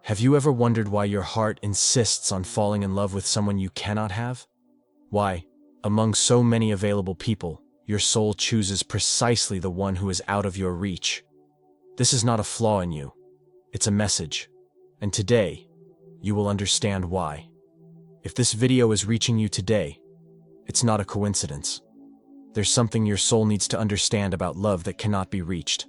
Have you ever wondered why your heart insists on falling in love with someone you cannot have? Why, among so many available people, your soul chooses precisely the one who is out of your reach? This is not a flaw in you. It's a message. And today, you will understand why. If this video is reaching you today, it's not a coincidence. There's something your soul needs to understand about love that cannot be reached.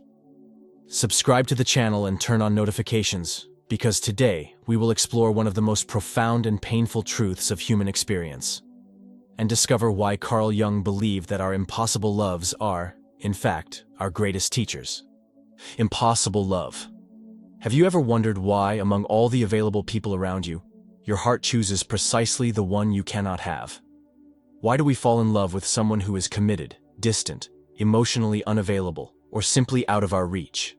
Subscribe to the channel and turn on notifications, because today we will explore one of the most profound and painful truths of human experience, and discover why Carl Jung believed that our impossible loves are, in fact, our greatest teachers. Impossible love. Have you ever wondered why, among all the available people around you, your heart chooses precisely the one you cannot have? Why do we fall in love with someone who is committed, distant, emotionally unavailable, or simply out of our reach?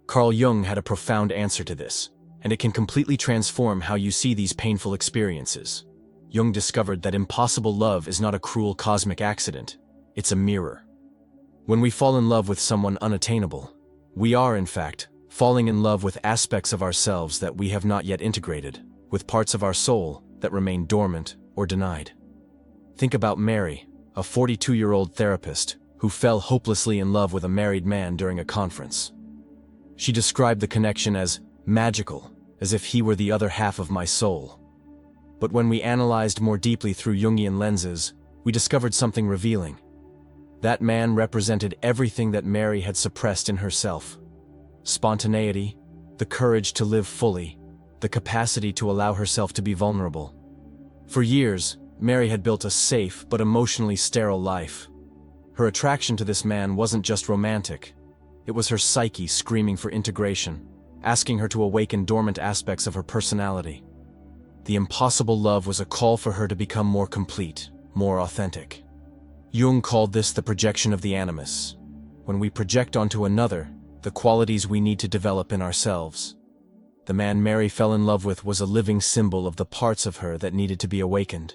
Carl Jung had a profound answer to this, and it can completely transform how you see these painful experiences. Jung discovered that impossible love is not a cruel cosmic accident, it's a mirror. When we fall in love with someone unattainable, we are, in fact, falling in love with aspects of ourselves that we have not yet integrated, with parts of our soul that remain dormant or denied. Think about Mary, a 42-year-old therapist who fell hopelessly in love with a married man during a conference. She described the connection as magical, as if he were the other half of my soul. But when we analyzed more deeply through Jungian lenses, we discovered something revealing. That man represented everything that Mary had suppressed in herself. Spontaneity, the courage to live fully, the capacity to allow herself to be vulnerable. For years, Mary had built a safe but emotionally sterile life. Her attraction to this man wasn't just romantic. It was her psyche screaming for integration, asking her to awaken dormant aspects of her personality. The impossible love was a call for her to become more complete, more authentic. Jung called this the projection of the Animus. When we project onto another the qualities we need to develop in ourselves. The man Mary fell in love with was a living symbol of the parts of her that needed to be awakened.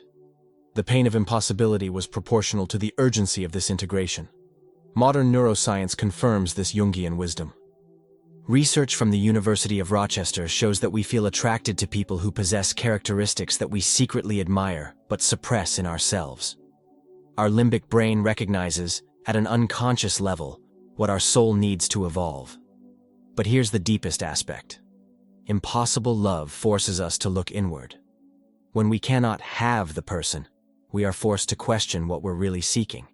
The pain of impossibility was proportional to the urgency of this integration. Modern neuroscience confirms this Jungian wisdom. Research from the University of Rochester shows that we feel attracted to people who possess characteristics that we secretly admire but suppress in ourselves. Our limbic brain recognizes, at an unconscious level, what our soul needs to evolve. But here's the deepest aspect. Impossible love forces us to look inward. When we cannot have the person, we are forced to question what we're really seeking.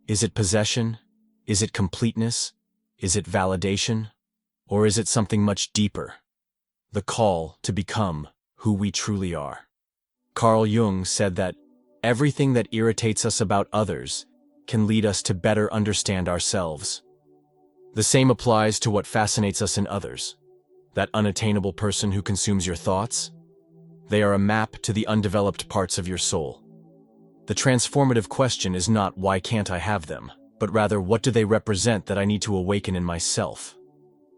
Is it possession? Is it completeness? Is it validation? Or is it something much deeper? The call to become who we truly are. Carl Jung said that everything that irritates us about others can lead us to better understand ourselves. The same applies to what fascinates us in others. That unattainable person who consumes your thoughts? They are a map to the undeveloped parts of your soul. The transformative question is not why can't I have them, but rather what do they represent that I need to awaken in myself?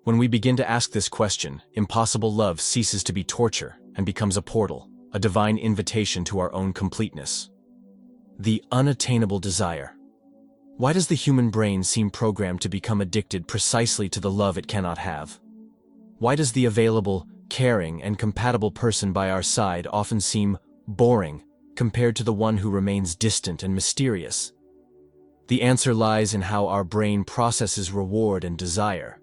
When we begin to ask this question, impossible love ceases to be torture and becomes a portal, a divine invitation to our own completeness. The unattainable desire. Why does the human brain seem programmed to become addicted precisely to the love it cannot have? Why does the available, caring, and compatible person by our side often seem boring compared to the one who remains distant and mysterious? The answer lies in how our brain processes reward and desire,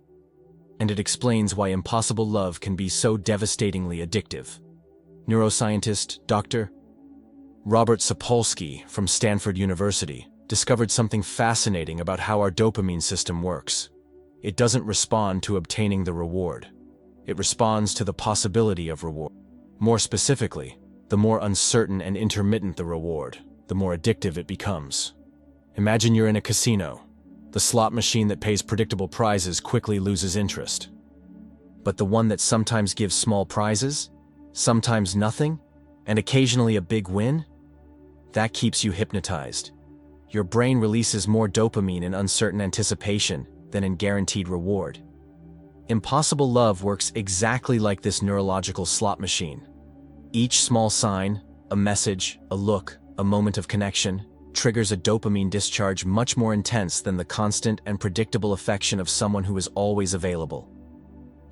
and it explains why impossible love can be so devastatingly addictive. Neuroscientist Dr. Robert Sapolsky from Stanford University discovered something fascinating about how our dopamine system works. It doesn't respond to obtaining the reward. It responds to the possibility of reward. More specifically, the more uncertain and intermittent the reward, the more addictive it becomes. Imagine you're in a casino. The slot machine that pays predictable prizes quickly loses interest. But the one that sometimes gives small prizes, sometimes nothing, and occasionally a big win? That keeps you hypnotized. Your brain releases more dopamine in uncertain anticipation than in guaranteed reward. Impossible love works exactly like this neurological slot machine. Each small sign, a message, a look, a moment of connection, triggers a dopamine discharge much more intense than the constant and predictable affection of someone who is always available.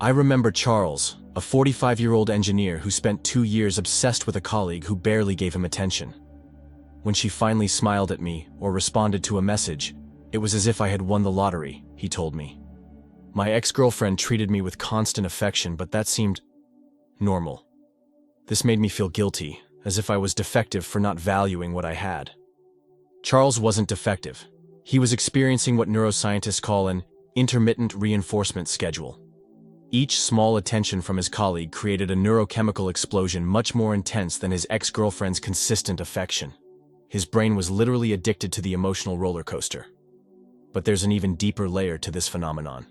I remember Charles, a 45-year-old engineer who spent 2 years obsessed with a colleague who barely gave him attention. When she finally smiled at me or responded to a message, it was as if I had won the lottery, he told me. My ex-girlfriend treated me with constant affection, but that seemed normal. This made me feel guilty, as if I was defective for not valuing what I had. Charles wasn't defective. He was experiencing what neuroscientists call an intermittent reinforcement schedule. Each small attention from his colleague created a neurochemical explosion much more intense than his ex-girlfriend's consistent affection. His brain was literally addicted to the emotional roller coaster. But there's an even deeper layer to this phenomenon.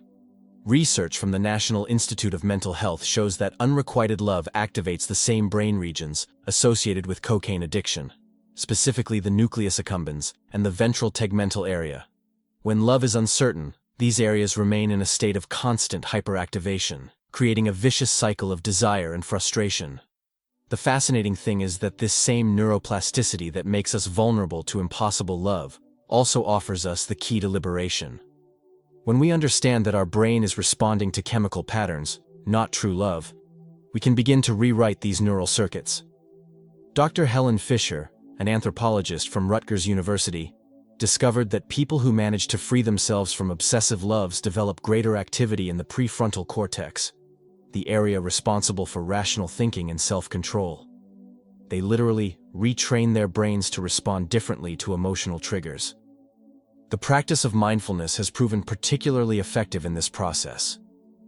Research from the National Institute of Mental Health shows that unrequited love activates the same brain regions associated with cocaine addiction, specifically the nucleus accumbens and the ventral tegmental area. When love is uncertain, these areas remain in a state of constant hyperactivation, creating a vicious cycle of desire and frustration. The fascinating thing is that this same neuroplasticity that makes us vulnerable to impossible love also offers us the key to liberation. When we understand that our brain is responding to chemical patterns, not true love, we can begin to rewrite these neural circuits. Dr. Helen Fisher, an anthropologist from Rutgers University, discovered that people who manage to free themselves from obsessive loves develop greater activity in the prefrontal cortex, the area responsible for rational thinking and self-control. They literally retrain their brains to respond differently to emotional triggers. The practice of mindfulness has proven particularly effective in this process.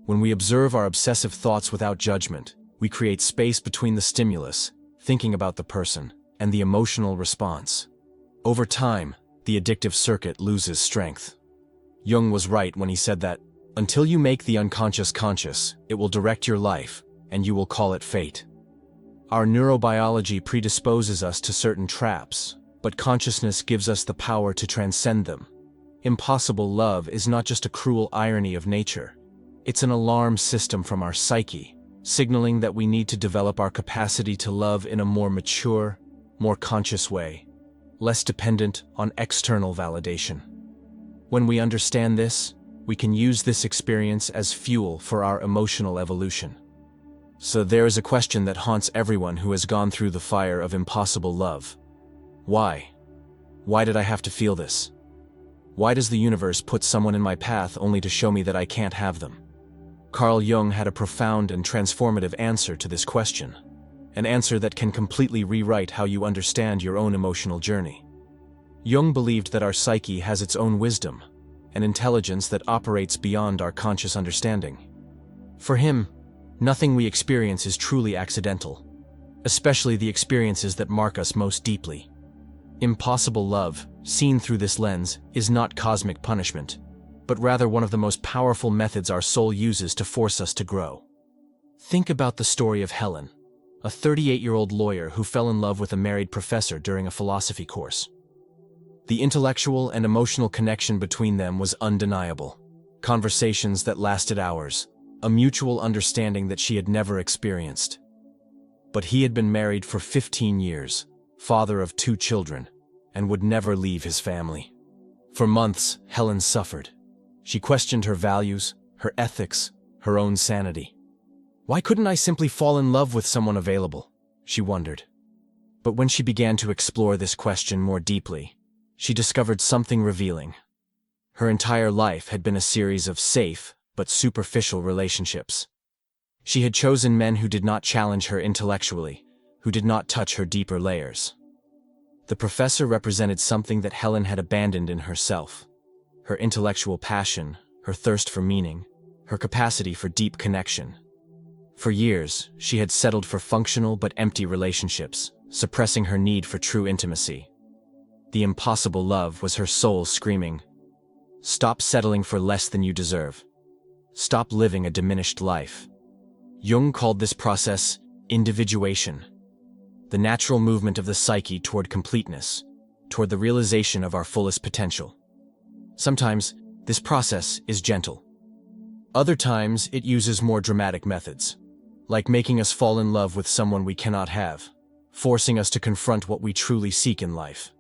When we observe our obsessive thoughts without judgment, we create space between the stimulus, thinking about the person, and the emotional response. Over time, the addictive circuit loses strength. Jung was right when he said that, until you make the unconscious conscious, it will direct your life, and you will call it fate. Our neurobiology predisposes us to certain traps, but consciousness gives us the power to transcend them. Impossible love is not just a cruel irony of nature. It's an alarm system from our psyche, signaling that we need to develop our capacity to love in a more mature, more conscious way, less dependent on external validation. When we understand this, we can use this experience as fuel for our emotional evolution. So there is a question that haunts everyone who has gone through the fire of impossible love. Why? Why did I have to feel this? Why does the universe put someone in my path only to show me that I can't have them? Carl Jung had a profound and transformative answer to this question, an answer that can completely rewrite how you understand your own emotional journey. Jung believed that our psyche has its own wisdom, an intelligence that operates beyond our conscious understanding. For him, nothing we experience is truly accidental, especially the experiences that mark us most deeply. Impossible love, seen through this lens, is not cosmic punishment, but rather one of the most powerful methods our soul uses to force us to grow. Think about the story of Helen, a 38-year-old lawyer who fell in love with a married professor during a philosophy course. The intellectual and emotional connection between them was undeniable. Conversations that lasted hours, a mutual understanding that she had never experienced. But he had been married for 15 years, father of 2 children, and would never leave his family. For months, Helen suffered. She questioned her values, her ethics, her own sanity. Why couldn't I simply fall in love with someone available? She wondered. But when she began to explore this question more deeply, she discovered something revealing. Her entire life had been a series of safe but superficial relationships. She had chosen men who did not challenge her intellectually, who did not touch her deeper layers. The professor represented something that Helen had abandoned in herself: her intellectual passion, her thirst for meaning, her capacity for deep connection. For years, she had settled for functional but empty relationships, suppressing her need for true intimacy. The impossible love was her soul screaming, "Stop settling for less than you deserve. Stop living a diminished life." Jung called this process individuation, the natural movement of the psyche toward completeness, toward the realization of our fullest potential. Sometimes, this process is gentle. Other times, it uses more dramatic methods, like making us fall in love with someone we cannot have, forcing us to confront what we truly seek in life.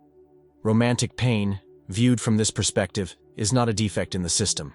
Romantic pain, viewed from this perspective, is not a defect in the system.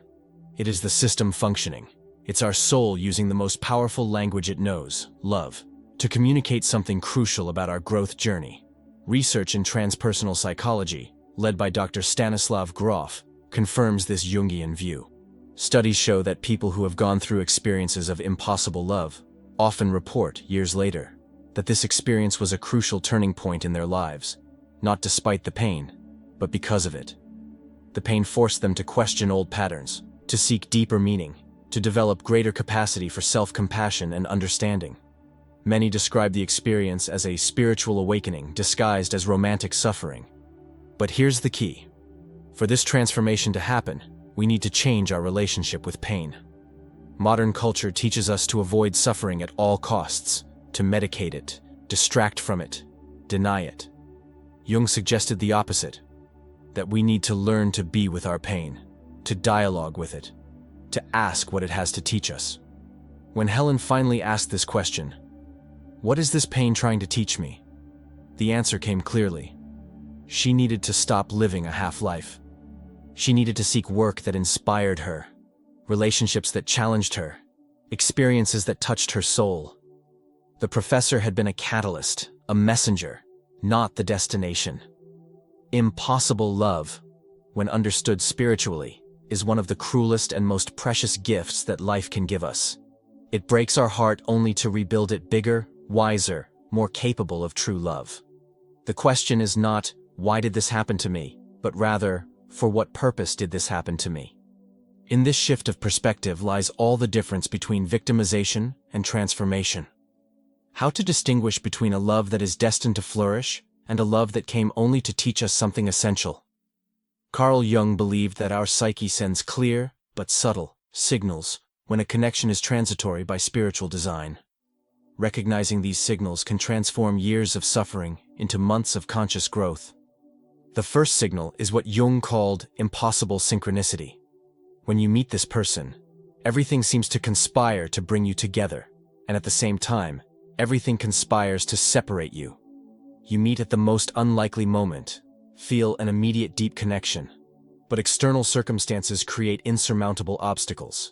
It is the system functioning. It's our soul using the most powerful language it knows, love, to communicate something crucial about our growth journey. Research in transpersonal psychology, led by Dr. Stanislav Grof, confirms this Jungian view. Studies show that people who have gone through experiences of impossible love often report, years later, that this experience was a crucial turning point in their lives, not despite the pain, but because of it. The pain forced them to question old patterns, to seek deeper meaning, to develop greater capacity for self-compassion and understanding. Many describe the experience as a spiritual awakening disguised as romantic suffering. But here's the key. For this transformation to happen, we need to change our relationship with pain. Modern culture teaches us to avoid suffering at all costs, to medicate it, distract from it, deny it. Jung suggested the opposite, that we need to learn to be with our pain, to dialogue with it, to ask what it has to teach us. When Helen finally asked this question, "What is this pain trying to teach me?" the answer came clearly. She needed to stop living a half-life. She needed to seek work that inspired her, relationships that challenged her, experiences that touched her soul. The professor had been a catalyst, a messenger, not the destination. Impossible love, when understood spiritually, is one of the cruelest and most precious gifts that life can give us. It breaks our heart only to rebuild it bigger, wiser, more capable of true love. The question is not, why did this happen to me, but rather, for what purpose did this happen to me? In this shift of perspective lies all the difference between victimization and transformation. How to distinguish between a love that is destined to flourish and a love that came only to teach us something essential. Carl Jung believed that our psyche sends clear, but subtle, signals when a connection is transitory by spiritual design. Recognizing these signals can transform years of suffering into months of conscious growth. The first signal is what Jung called impossible synchronicity. When you meet this person, everything seems to conspire to bring you together, and at the same time, everything conspires to separate you. You meet at the most unlikely moment, feel an immediate deep connection, but external circumstances create insurmountable obstacles.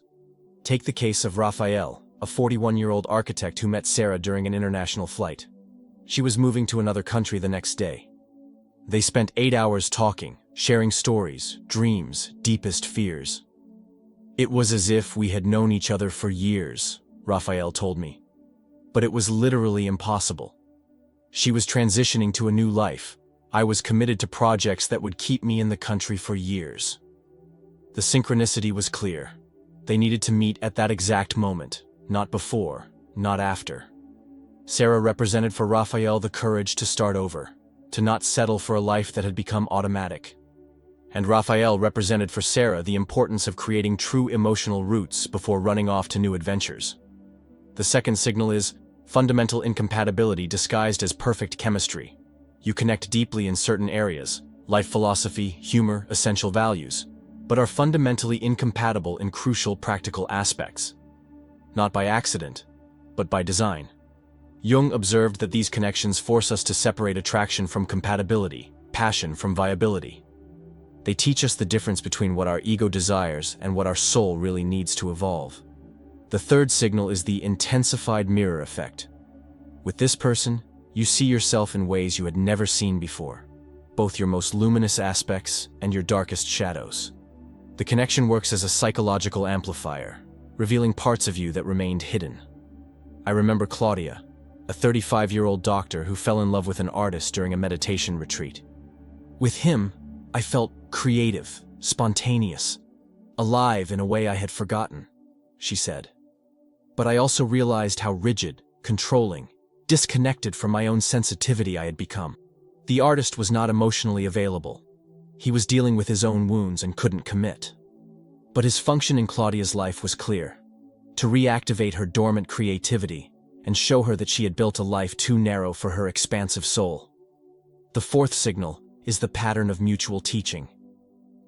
Take the case of Raphael, a 41-year-old architect who met Sarah during an international flight. She was moving to another country the next day. They spent 8 hours talking, sharing stories, dreams, deepest fears. "It was as if we had known each other for years," Raphael told me. But it was literally impossible. She was transitioning to a new life. I was committed to projects that would keep me in the country for years. The synchronicity was clear. They needed to meet at that exact moment, not before, not after. Sarah represented for Raphael the courage to start over, to not settle for a life that had become automatic. And Raphael represented for Sarah the importance of creating true emotional roots before running off to new adventures. The second signal is fundamental incompatibility disguised as perfect chemistry. You connect deeply in certain areas, life philosophy, humor, essential values, but are fundamentally incompatible in crucial practical aspects. Not by accident, but by design. Jung observed that these connections force us to separate attraction from compatibility, passion from viability. They teach us the difference between what our ego desires and what our soul really needs to evolve. The third signal is the intensified mirror effect. With this person, you see yourself in ways you had never seen before, both your most luminous aspects and your darkest shadows. The connection works as a psychological amplifier, revealing parts of you that remained hidden. I remember Claudia, a 35-year-old doctor who fell in love with an artist during a meditation retreat. With him, I felt creative, spontaneous, alive in a way I had forgotten, she said. But I also realized how rigid, controlling, disconnected from my own sensitivity I had become. The artist was not emotionally available. He was dealing with his own wounds and couldn't commit. But his function in Claudia's life was clear: to reactivate her dormant creativity and show her that she had built a life too narrow for her expansive soul. The fourth signal is the pattern of mutual teaching.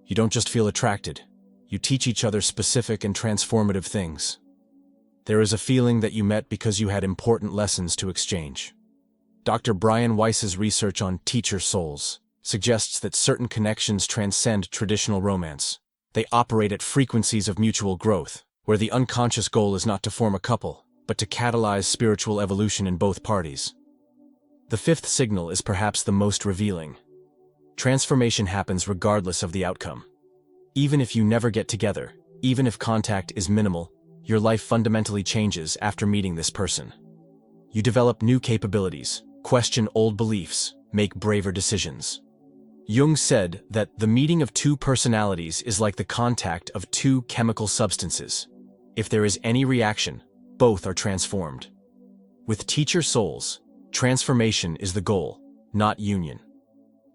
You don't just feel attracted, you teach each other specific and transformative things. There is a feeling that you met because you had important lessons to exchange. Dr. Brian Weiss's research on teacher souls suggests that certain connections transcend traditional romance. They operate at frequencies of mutual growth, where the unconscious goal is not to form a couple, but to catalyze spiritual evolution in both parties. The fifth signal is perhaps the most revealing. Transformation happens regardless of the outcome. Even if you never get together, even if contact is minimal, your life fundamentally changes after meeting this person. You develop new capabilities, question old beliefs, make braver decisions. Jung said that the meeting of two personalities is like the contact of two chemical substances. If there is any reaction, both are transformed. With teacher souls, transformation is the goal, not union.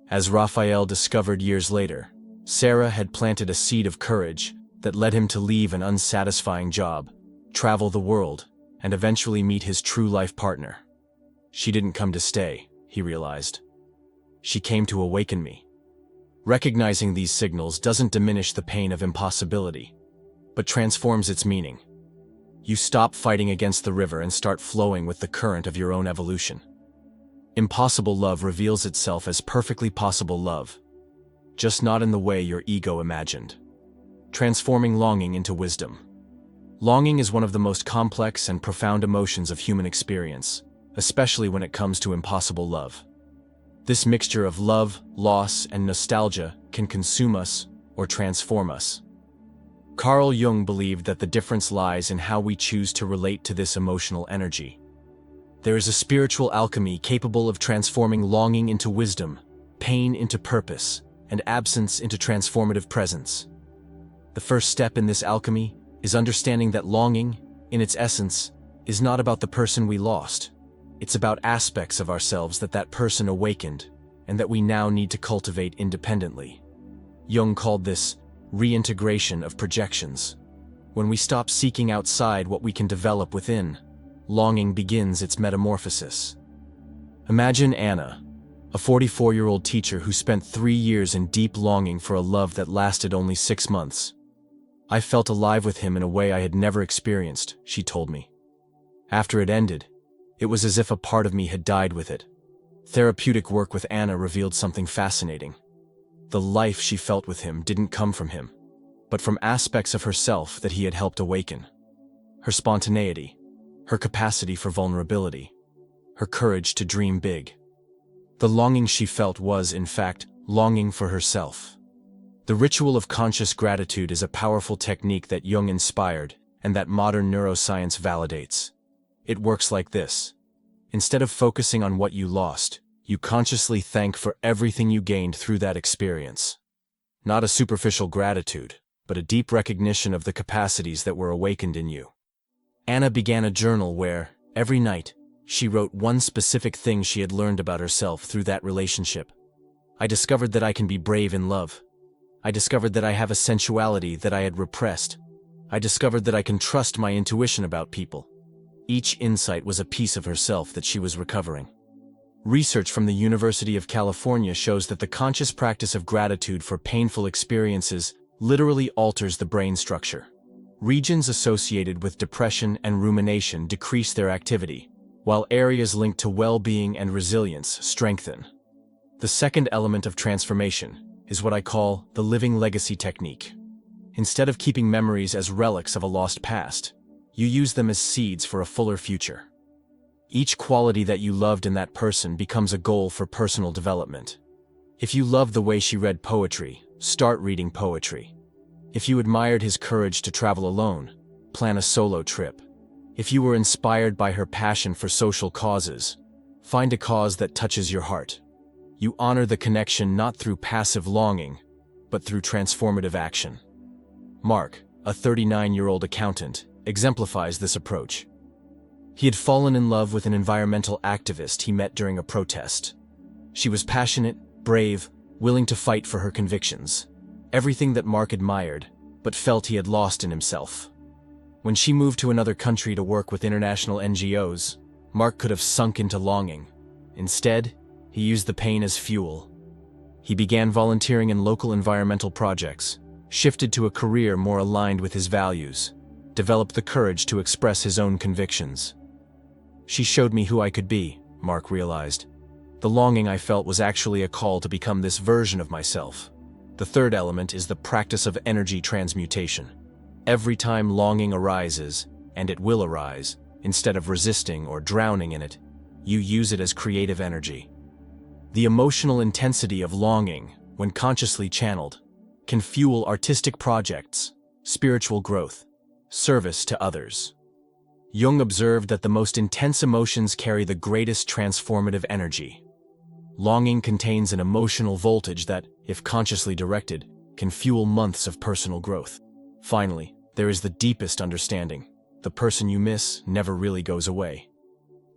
As Raphael discovered years later, Sarah had planted a seed of courage that led him to leave an unsatisfying job, travel the world, and eventually meet his true life partner. She didn't come to stay, he realized. She came to awaken me. Recognizing these signals doesn't diminish the pain of impossibility, but transforms its meaning. You stop fighting against the river and start flowing with the current of your own evolution. Impossible love reveals itself as perfectly possible love, just not in the way your ego imagined. Transforming longing into wisdom. Longing is one of the most complex and profound emotions of human experience, especially when it comes to impossible love. This mixture of love, loss, and nostalgia can consume us or transform us. Carl Jung believed that the difference lies in how we choose to relate to this emotional energy. There is a spiritual alchemy capable of transforming longing into wisdom, pain into purpose, and absence into transformative presence. The first step in this alchemy is understanding that longing, in its essence, is not about the person we lost. It's about aspects of ourselves that person awakened, and that we now need to cultivate independently. Jung called this reintegration of projections. When we stop seeking outside what we can develop within, longing begins its metamorphosis. Imagine Anna, a 44-year-old teacher who spent 3 years in deep longing for a love that lasted only 6 months. I felt alive with him in a way I had never experienced, she told me. After it ended, it was as if a part of me had died with it. Therapeutic work with Anna revealed something fascinating. The life she felt with him didn't come from him, but from aspects of herself that he had helped awaken. Her spontaneity, her capacity for vulnerability, her courage to dream big. The longing she felt was, in fact, longing for herself. The ritual of conscious gratitude is a powerful technique that Jung inspired and that modern neuroscience validates. It works like this. Instead of focusing on what you lost, you consciously thank for everything you gained through that experience. Not a superficial gratitude, but a deep recognition of the capacities that were awakened in you. Anna began a journal where, every night, she wrote one specific thing she had learned about herself through that relationship. I discovered that I can be brave in love. I discovered that I have a sensuality that I had repressed. I discovered that I can trust my intuition about people. Each insight was a piece of herself that she was recovering. Research from the University of California shows that the conscious practice of gratitude for painful experiences literally alters the brain structure. Regions associated with depression and rumination decrease their activity, while areas linked to well-being and resilience strengthen. The second element of transformation is what I call the living legacy technique. Instead of keeping memories as relics of a lost past, you use them as seeds for a fuller future. Each quality that you loved in that person becomes a goal for personal development. If you loved the way she read poetry, start reading poetry. If you admired his courage to travel alone, plan a solo trip. If you were inspired by her passion for social causes, find a cause that touches your heart. You honor the connection not through passive longing, but through transformative action. Mark, a 39-year-old accountant, exemplifies this approach. He had fallen in love with an environmental activist he met during a protest. She was passionate, brave, willing to fight for her convictions. Everything that Mark admired, but felt he had lost in himself. When she moved to another country to work with international NGOs, Mark could have sunk into longing. Instead, he used the pain as fuel. He began volunteering in local environmental projects, shifted to a career more aligned with his values, developed the courage to express his own convictions. She showed me who I could be, Mark realized. The longing I felt was actually a call to become this version of myself. The third element is the practice of energy transmutation. Every time longing arises, and it will arise, instead of resisting or drowning in it, you use it as creative energy. The emotional intensity of longing, when consciously channeled, can fuel artistic projects, spiritual growth, service to others. Jung observed that the most intense emotions carry the greatest transformative energy. Longing contains an emotional voltage that, if consciously directed, can fuel months of personal growth. Finally, there is the deepest understanding. The person you miss never really goes away.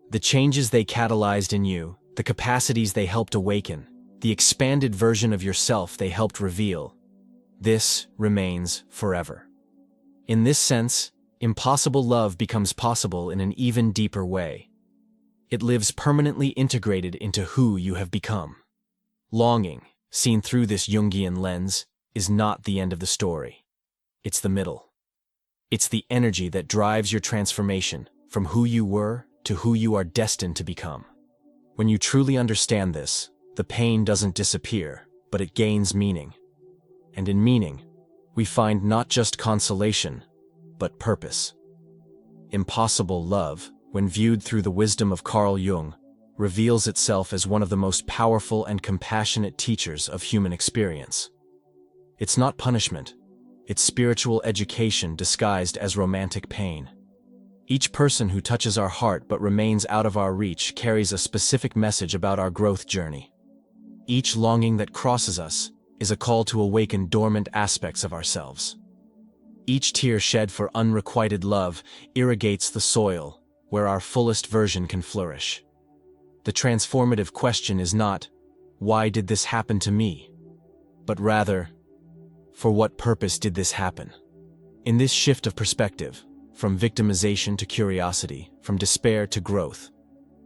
The changes they catalyzed in you, the capacities they helped awaken, the expanded version of yourself they helped reveal, this remains forever. In this sense, impossible love becomes possible in an even deeper way. It lives permanently integrated into who you have become. Longing, seen through this Jungian lens, is not the end of the story. It's the middle. It's the energy that drives your transformation from who you were to who you are destined to become. When you truly understand this, the pain doesn't disappear, but it gains meaning. And in meaning, we find not just consolation, but purpose. Impossible love, when viewed through the wisdom of Carl Jung, reveals itself as one of the most powerful and compassionate teachers of human experience. It's not punishment, it's spiritual education disguised as romantic pain. Each person who touches our heart but remains out of our reach carries a specific message about our growth journey. Each longing that crosses us is a call to awaken dormant aspects of ourselves. Each tear shed for unrequited love irrigates the soil where our fullest version can flourish. The transformative question is not, why did this happen to me? But rather, for what purpose did this happen? In this shift of perspective, from victimization to curiosity, from despair to growth,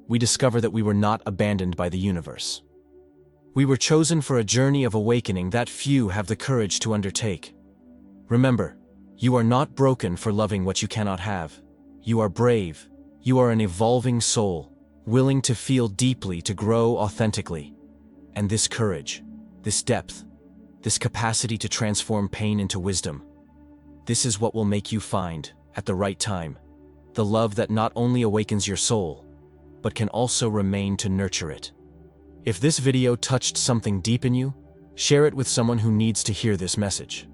we discover that we were not abandoned by the universe. We were chosen for a journey of awakening that few have the courage to undertake. Remember, you are not broken for loving what you cannot have. You are brave. You are an evolving soul, willing to feel deeply to grow authentically. And this courage, this depth, this capacity to transform pain into wisdom, this is what will make you find, at the right time, the love that not only awakens your soul, but can also remain to nurture it. If this video touched something deep in you, share it with someone who needs to hear this message.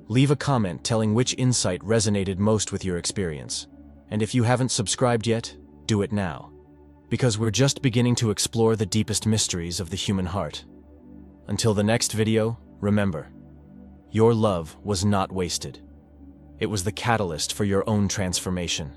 Leave a comment telling which insight resonated most with your experience. And if you haven't subscribed yet, do it now. Because we're just beginning to explore the deepest mysteries of the human heart. Until the next video, remember, your love was not wasted. It was the catalyst for your own transformation.